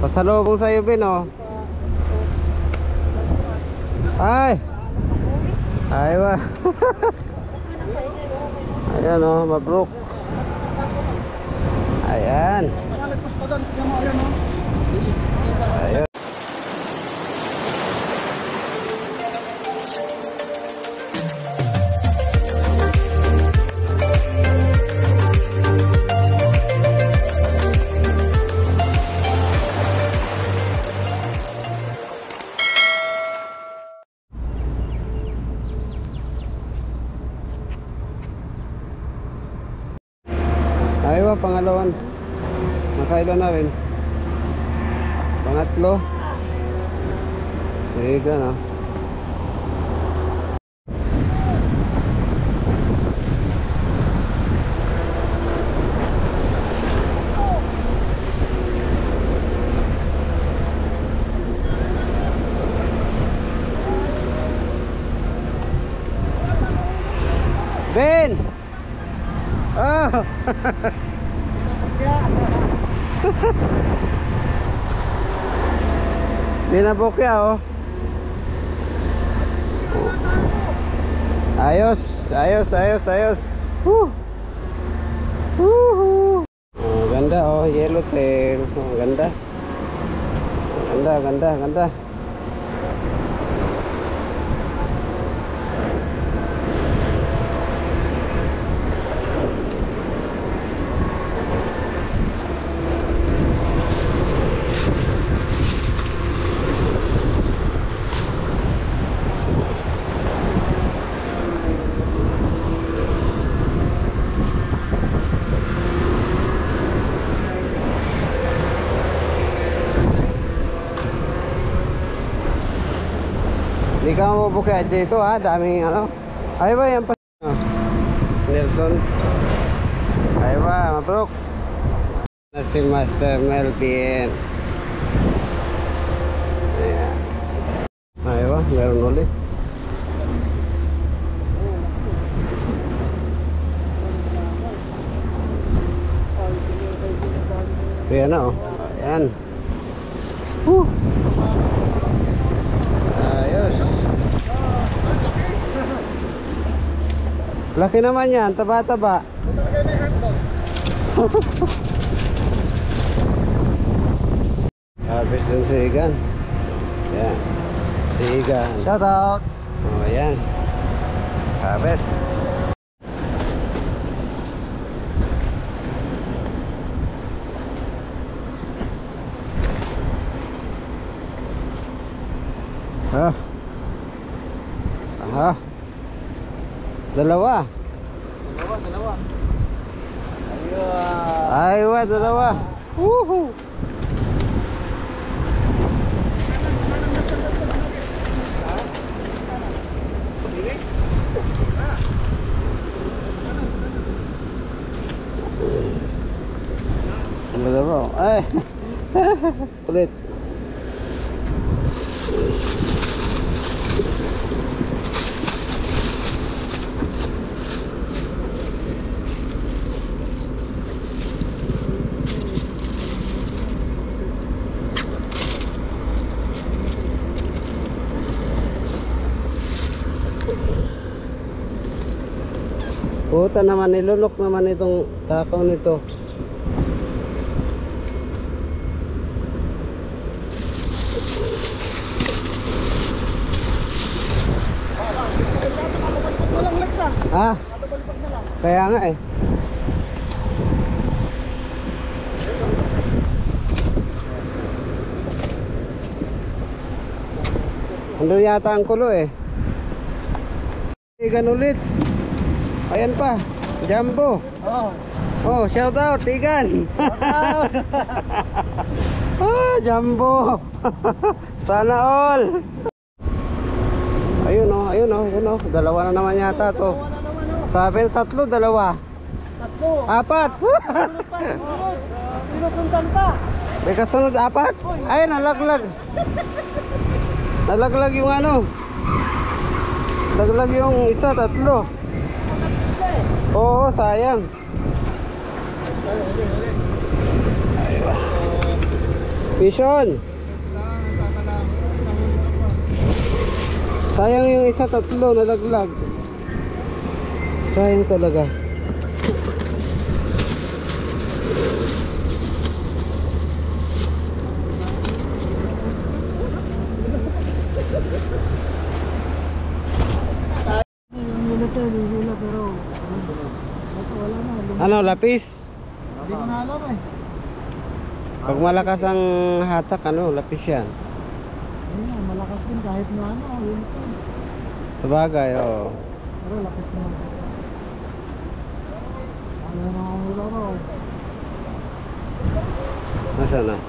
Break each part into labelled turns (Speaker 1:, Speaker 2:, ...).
Speaker 1: Pasalubong sa'yo, Ben, oh. Ay! Aywa. Ayan, oh, mabrok. Ayan. Ayan. Aywa, pangalawan. Nakailan na rin. Pangatlo. Sige na. Ben! Oh! Di na bukya, oh. Ayos, ayos, ayos, ayos. Oh, ganda, oh, yellowtail. Oh, ganda. Ganda, ganda, ganda. Hindi ka mabukya dito, ha, daming ano. Ay ba yan pa, Nelson. Ay ba, mabrok na si Master Melvin. Ayan. Ay ba, meron ulit. Ayan na, oh. Ayan. Ayos. Laki naman yan, taba-taba. Harvest ng sigan. Ayan. Sigan. Shout out. Oh, ayan. Harvest. Ah. Aha. Dalawa. Dalawa. Aywa, dalawa. Woohoo. Dalawa. Ay. Kulit. Puta naman, nilunok naman itong takaw nito. Walang laksa. Ha? Kaya nga eh. Andun yata ang kulo eh. Tigan ulit. Ayan pa, Jumbo. Oh, shout out, Tigan. Shout out. Ah, Jumbo. Sana all. Ayun oh, ayun oh, ayun oh. Dalawa na naman yata to. Sabi tatlo, dalawa. Tatlo. Apat. Pinupuntan pa. May kasunod apat. Ay, nalaglag. Nalaglag yung ano. Nalaglag yung isa, tatlo. Oo, sayang. Vision. Sayang yung isa, tatlo nalaglag. Sayang talaga. Ano, lapis?
Speaker 2: Hindi ko na alam eh.
Speaker 1: Pag malakas ang hatak, ano, lapis yan.
Speaker 2: Ayun, malakas din kahit na ano. Yun ito.
Speaker 1: Sabagay, oo.
Speaker 2: Pero lapis naman. Ano na ang ulo ko?
Speaker 1: Nasaan na?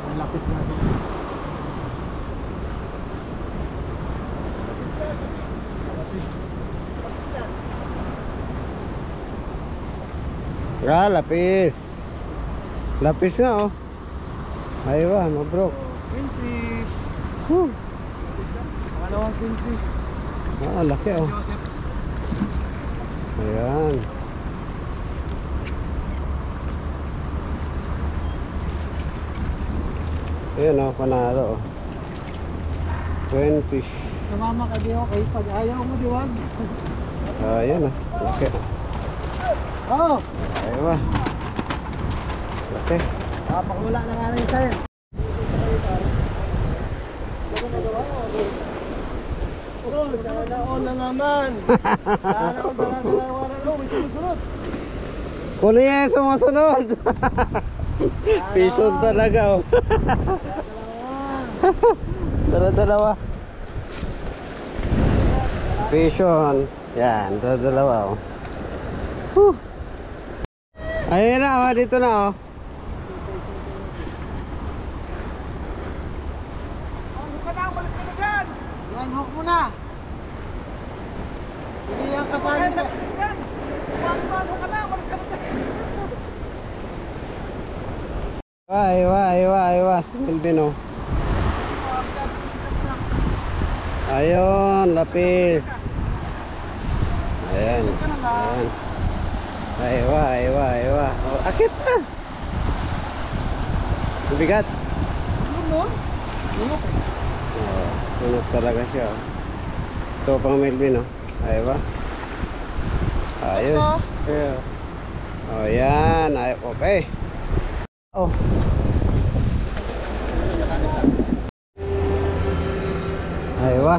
Speaker 2: Ang lapis na ito.
Speaker 1: Ah, lapis. Lapis nga, oh. Aywa, mabrok.
Speaker 2: 20. Pangalawang 20.
Speaker 1: Ah, laki, oh. Ayan. Ayan, oh, panalo, oh. 20 fish.
Speaker 2: Sumama ka di okay. Pag ayaw mo diwag.
Speaker 1: Ayan, oh. Laki.
Speaker 2: Oo.
Speaker 1: Aywa. Laki.
Speaker 2: Pakawala na nga rin sa'yo. Oh, sana all na naman. Sana all na dalawa na lo. May sumusunod.
Speaker 1: Kuno yan sumusunod. Pison talaga, oh. Dala-dalawa. Pison. Yan, dala-dalawa, oh. Whew. Ayun na, oh. Dito na, oh.
Speaker 2: Hook mo na. Hindi yan kasali sa...
Speaker 1: Aywa. Silvino. Ayun, lapis. Ayan. Aywa. Oh, akit na. Bigat. Tunok talaga siya. Ito pang Melvin, oh. Aywa. Ayos. Yeah. Oh, yan. Ay, okay. Oh. Aywa.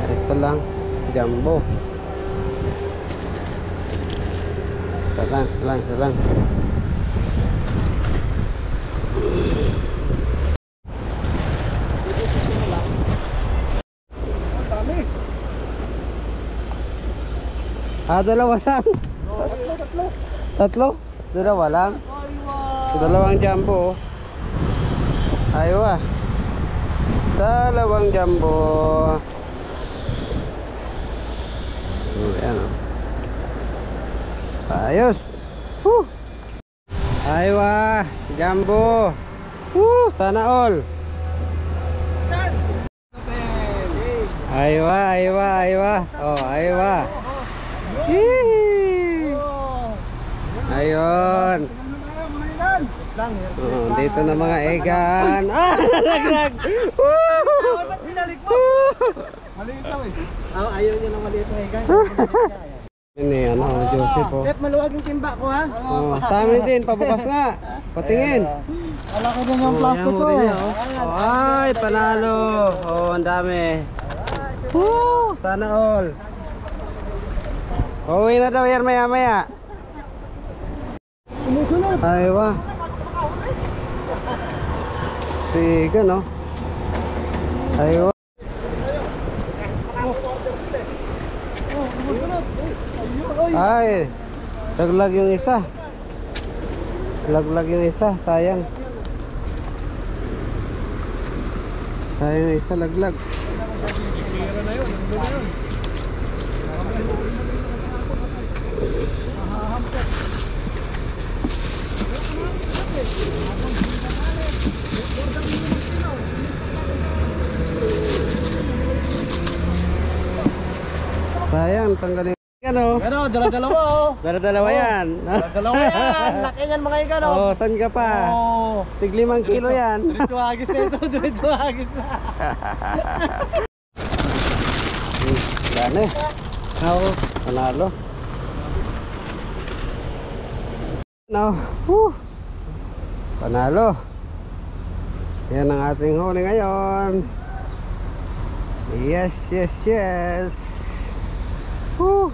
Speaker 1: Ayos ka lang. Jumbo. Salang. Ah, dalawa lang. Tatlo? Dalawa lang. Dalawang jumbo. Aywa. Dalawang jumbo. Ayan, oh. Ayos. Aywa, jumbo. Sana all. Aywa. Oh, aywa. Ayun. Oh, dito na mga egan. Ah, naglag.
Speaker 2: Maliit daw eh. Ayaw niya ng maliit na egan.
Speaker 1: Ini ano, Joseph, oh.
Speaker 2: Pep, maluwag yung timba ko ha.
Speaker 1: Oh, sa amin din, pabukas nga. Patingin.
Speaker 2: Wala ko din yung plastic ko eh.
Speaker 1: Oh, ay, panalo. Oh, ang dami. Sana all. Uwi na daw yan maya.
Speaker 2: Sumusunod.
Speaker 1: Aywa. Sige, no? Aywa. Ay, laglag yung isa. Sayang. Sayang yung isa, laglag. Sayang, tanggalin. Ano?
Speaker 2: Pero, dala-dalawa oh.
Speaker 1: Dala-dalawa yan.
Speaker 2: Dala-dalawa yan. Laki yan mga ikan oh.
Speaker 1: Oh, saan ka pa?
Speaker 2: Oh.
Speaker 1: Tig 5 kilo yan.
Speaker 2: Diretso agis na ito. Diretso agis na.
Speaker 1: Gane.
Speaker 2: Oo.
Speaker 1: Panalo. No. Woo. Panalo. Yan ang ating huli ngayon. Yes, yes, yes. Woo.